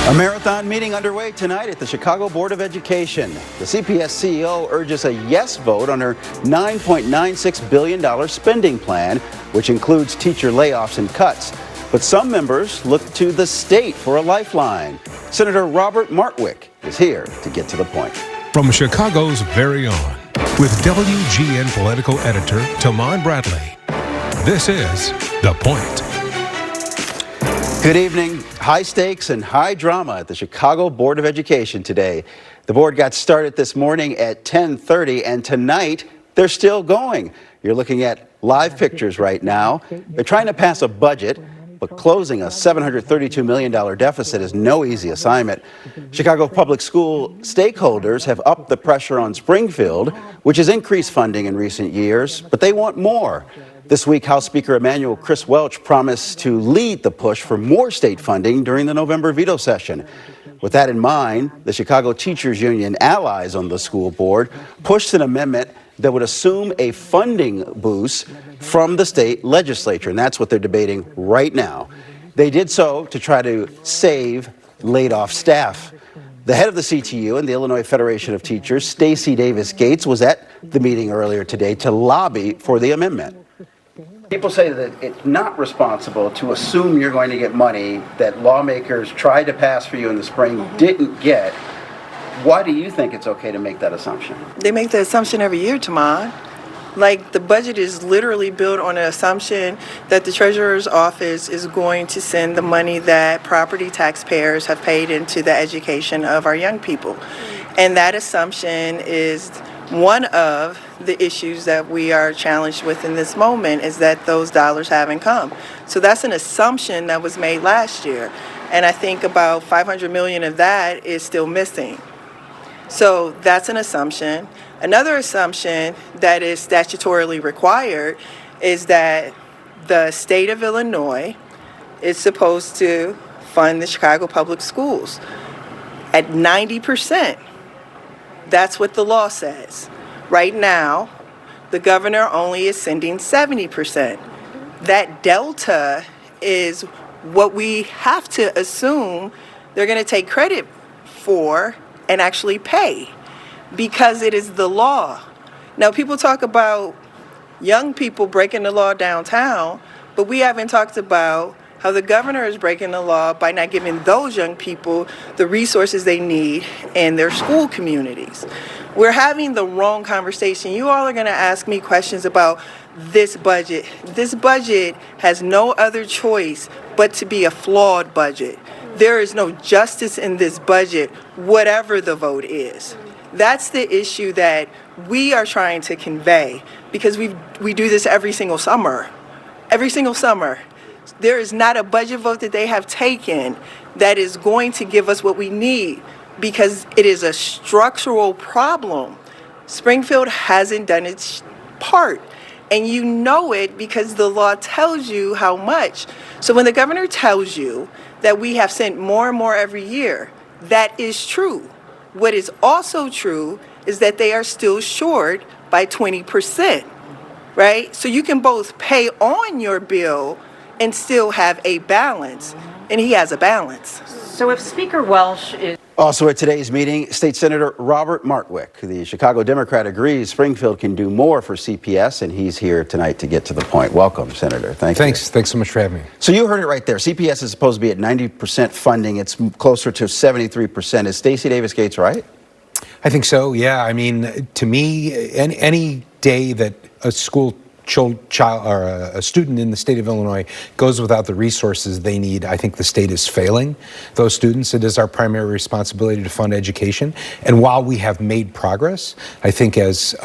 A marathon meeting underway tonight at the Chicago Board of Education. The CPS CEO urges a yes vote on her $9.96 billion spending plan, which includes teacher layoffs and cuts. But some members look to the state for a lifeline. Senator Robert Martwick is here to get to the point. From Chicago's very own, with WGN political editor Tahman Bradley, this is The Point. Good evening. High stakes and high drama at the Chicago Board of Education today. The board got started this morning at 10:30, and tonight they're still going. You're looking at live pictures right now. They're trying to pass a budget, but closing a $732 million deficit is no easy assignment. Chicago public school stakeholders have upped the pressure on Springfield, which has increased funding in recent years, but they want more. This week, House Speaker Emanuel Chris Welch promised to lead the push for more state funding during the November veto session. With that in mind, the Chicago Teachers Union allies on the school board pushed an amendment that would assume a funding boost from the state legislature, and that's what they're debating right now. They did so to try to save laid-off staff. The head of the CTU and the Illinois Federation of Teachers, Stacey Davis Gates, was at the meeting earlier today to lobby for the amendment. People say that it's not responsible to assume you're going to get money that lawmakers tried to pass for you in the spring didn't get. Why do you think it's okay to make that assumption? They make the assumption every year, Tahman. Like, the budget is literally built on an assumption that the treasurer's office is going to send the money that property taxpayers have paid into the education of our young people. And that assumption is one of the issues that we are challenged with in this moment, is that those dollars haven't come. So that's an assumption that was made last year. And I think about $500 million of that is still missing. So that's an assumption. Another assumption that is statutorily required is that the state of Illinois is supposed to fund the Chicago public schools at 90%. That's what the law says. Right now, the governor only is sending 70%. That delta is what we have to assume they're going to take credit for and actually pay, because it is the law. Now, people talk about young people breaking the law downtown, but we haven't talked about how the governor is breaking the law by not giving those young people the resources they need in their school communities. We're having the wrong conversation. You all are going to ask me questions about this budget. This budget has no other choice but to be a flawed budget. There is no justice in this budget, whatever the vote is. That's the issue that we are trying to convey, because we do this every single summer. Every single summer. There is not a budget vote that they have taken that is going to give us what we need, because it is a structural problem. Springfield hasn't done its part, and you know it because the law tells you how much. So when the governor tells you that we have sent more and more every year, that is true. What is also true is that they are still short by 20%, right? So you can both pay on your bill and still have a balance, and he has a balance. So if Speaker Welch is... Also at today's meeting, State Senator Robert Martwick, the Chicago Democrat, agrees Springfield can do more for CPS, and he's here tonight to get to the point. Welcome, Senator. Thanks so much for having me. So you heard it right there. CPS is supposed to be at 90% funding. It's closer to 73%. Is Stacey Davis Gates right? I think so, yeah. I mean, to me, any day that a school child or a student in the state of Illinois goes without the resources they need, I think the state is failing those students. It is our primary responsibility to fund education. And while we have made progress, I think as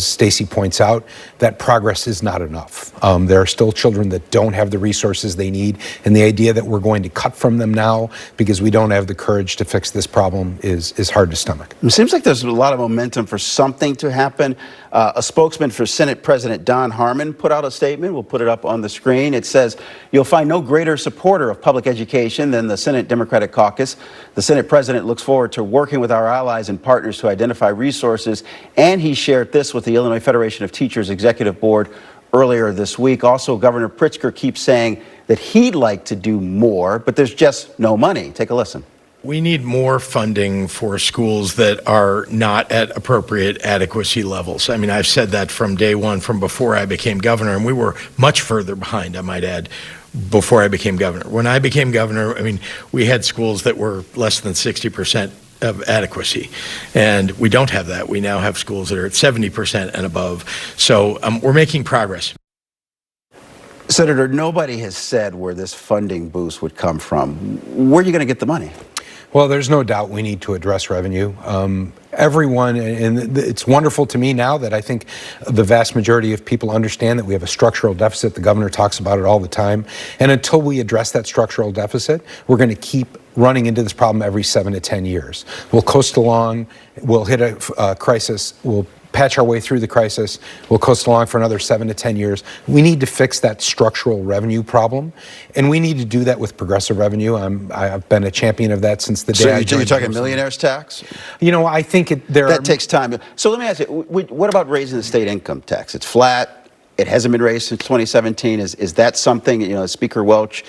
Stacey points out, that progress is not enough. There are still children that don't have the resources they need, and the idea that we're going to cut from them now because we don't have the courage to fix this problem is hard to stomach. It seems like there's a lot of momentum for something to happen. A spokesman for Senate President Don Harmon put out a statement. We'll put it up on the screen. It says, "You'll find no greater supporter of public education than the Senate Democratic Caucus. The Senate President looks forward to working with our allies and partners to identify resources." And he shared this with the Illinois Federation of Teachers Executive Board earlier this week. Also, Governor Pritzker keeps saying that he'd like to do more, but there's just no money. Take a listen. We need more funding for schools that are not at appropriate adequacy levels. I mean, I've said that from day one, from before I became governor, and we were much further behind, I might add, before I became governor. When I became governor, I mean, we had schools that were less than 60% of adequacy, and we don't have that. We now have schools that are at 70% and above. So we're making progress. Senator, nobody has said where this funding boost would come from. Where are you going to get the money? Well, there's no doubt we need to address revenue. Everyone, and it's wonderful to me now that I think the vast majority of people understand that we have a structural deficit. The governor talks about it all the time. And until we address that structural deficit, we're going to keep running into this problem every 7 to 10 years. We'll coast along, we'll hit a crisis, we'll patch our way through the crisis, we'll coast along for another 7 to 10 years. We need to fix that structural revenue problem, and we need to do that with progressive revenue. I've been a champion of that since the day I joined. So you're talking millionaire's tax? You know, I think that takes time. So let me ask you, what about raising the state income tax? It's flat. It hasn't been raised since 2017. Is that something, you know, Speaker Welch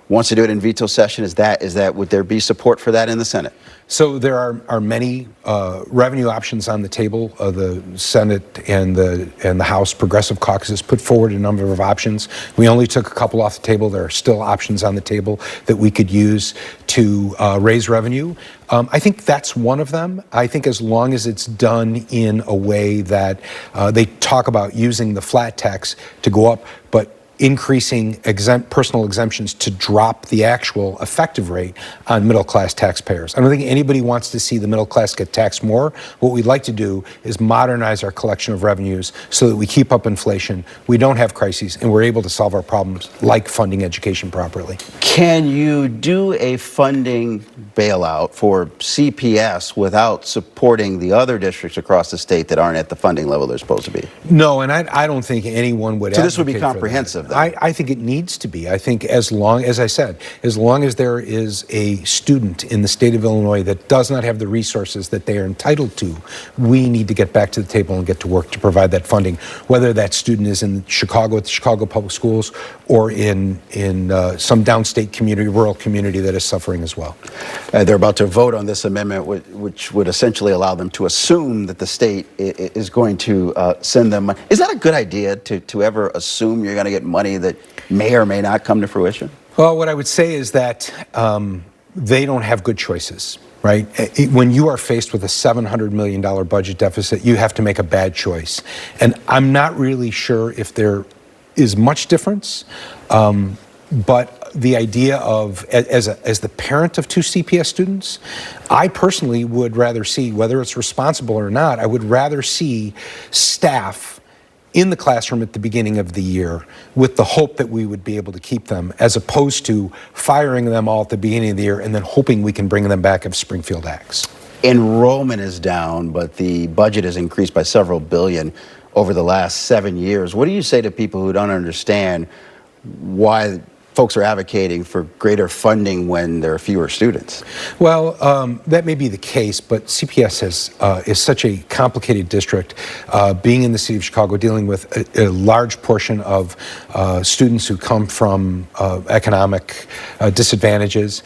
wants to do it in veto session? Would there be support for that in the Senate? So there are many revenue options on the table. The Senate and the House Progressive Caucuses put forward a number of options. We only took a couple off the table. There are still options on the table that we could use to raise revenue. I think that's one of them. I think as long as it's done in a way that they talk about using the flat tax to go up, but increasing personal exemptions to drop the actual effective rate on middle-class taxpayers. I don't think anybody wants to see the middle class get taxed more. What we'd like to do is modernize our collection of revenues so that we keep up inflation, we don't have crises, and we're able to solve our problems like funding education properly. Can you do a funding bailout for CPS without supporting the other districts across the state that aren't at the funding level they're supposed to be? No, and I don't think anyone would. So this would be comprehensive. I think it needs to be. I think as long as there is a student in the state of Illinois that does not have the resources that they are entitled to, we need to get back to the table and get to work to provide that funding, whether that student is in Chicago at the Chicago Public Schools or in some downstate community, rural community that is suffering as well. They're about to vote on this amendment, which would essentially allow them to assume that the state is going to send them money. Is that a good idea, to ever assume you're going to get money that may or may not come to fruition? Well, what I would say is that they don't have good choices, right? When you are faced with a $700 million budget deficit, you have to make a bad choice. And I'm not really sure if there is much difference, but the idea of, as the parent of 2 CPS students, I personally would rather see, whether it's responsible or not, I would rather see staff in the classroom at the beginning of the year with the hope that we would be able to keep them, as opposed to firing them all at the beginning of the year and then hoping we can bring them back if Springfield acts. Enrollment is down, but the budget has increased by several billion over the last 7 years. What do you say to people who don't understand why folks are advocating for greater funding when there are fewer students? Well, that may be the case, but CPS is such a complicated district, being in the city of Chicago, dealing with a large portion of students who come from economic disadvantages.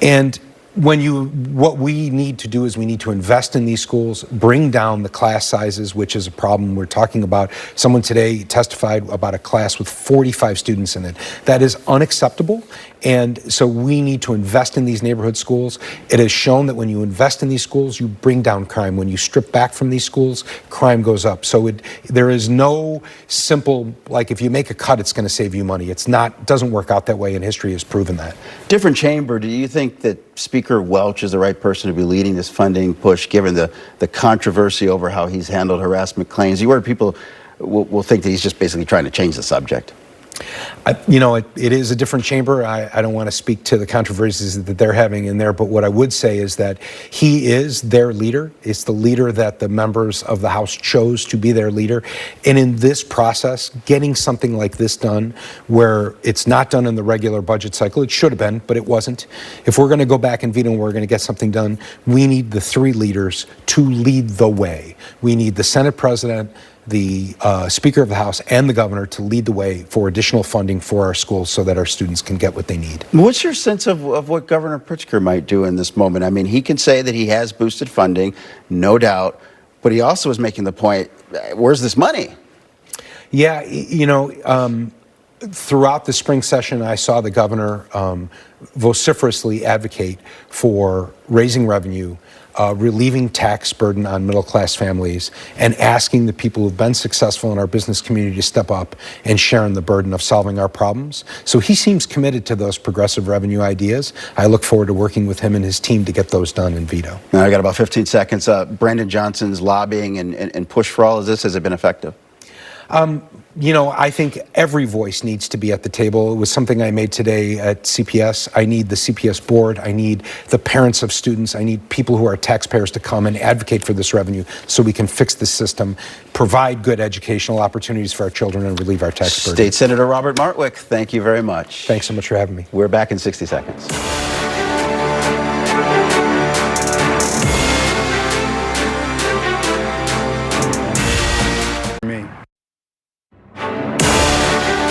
And what we need to do is we need to invest in these schools, bring down the class sizes, which is a problem we're talking about. Someone today testified about a class with 45 students in it. That is unacceptable. And so we need to invest in these neighborhood schools. It has shown that when you invest in these schools, you bring down crime. When you strip back from these schools, crime goes up. So there is no simple, like, if you make a cut, it's going to save you money. It doesn't work out that way, and history has proven that. Different chamber, do you think that Speaker Welch is the right person to be leading this funding push, given the controversy over how he's handled harassment claims? You worry people will think that he's just basically trying to change the subject. It is a different chamber. I don't want to speak to the controversies that they're having in there, but what I would say is that he is their leader. It's the leader that the members of the House chose to be their leader. And in this process, getting something like this done, where it's not done in the regular budget cycle, it should have been, but it wasn't. If we're going to go back and veto and we're going to get something done, we need the 3 leaders to lead the way. We need the Senate President, the Speaker of the House and the Governor to lead the way for additional funding for our schools so that our students can get what they need. What's your sense of what Governor Pritzker might do in this moment? I mean, he can say that he has boosted funding, no doubt, but he also is making the point, where's this money? Yeah, throughout the spring session, I saw the governor vociferously advocate for raising revenue, relieving tax burden on middle-class families, and asking the people who've been successful in our business community to step up and share in the burden of solving our problems. So he seems committed to those progressive revenue ideas. I look forward to working with him and his team to get those done in veto. Now, I got about 15 seconds. Brandon Johnson's lobbying and push for all of this, has it been effective? I think every voice needs to be at the table. It was something I made today at CPS. I need the CPS board. I need the parents of students. I need people who are taxpayers to come and advocate for this revenue so we can fix the system, provide good educational opportunities for our children, and relieve our tax burden. State Senator Robert Martwick, thank you very much. Thanks so much for having me. We're back in 60 seconds.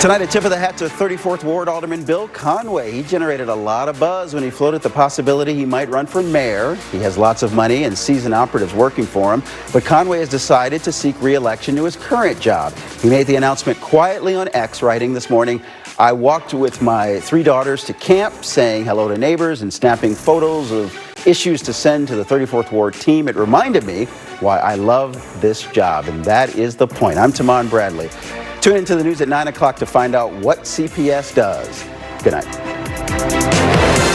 Tonight, a tip of the hat to 34th Ward Alderman Bill Conway. He generated a lot of buzz when he floated the possibility he might run for mayor. He has lots of money and seasoned operatives working for him, but Conway has decided to seek re-election to his current job. He made the announcement quietly on X, writing this morning, "I walked with my 3 daughters to camp, saying hello to neighbors and snapping photos of issues to send to the 34th Ward team. It reminded me why I love this job," and that is the point. I'm Tahman Bradley. Tune into the news at 9 o'clock to find out what CPS does. Good night.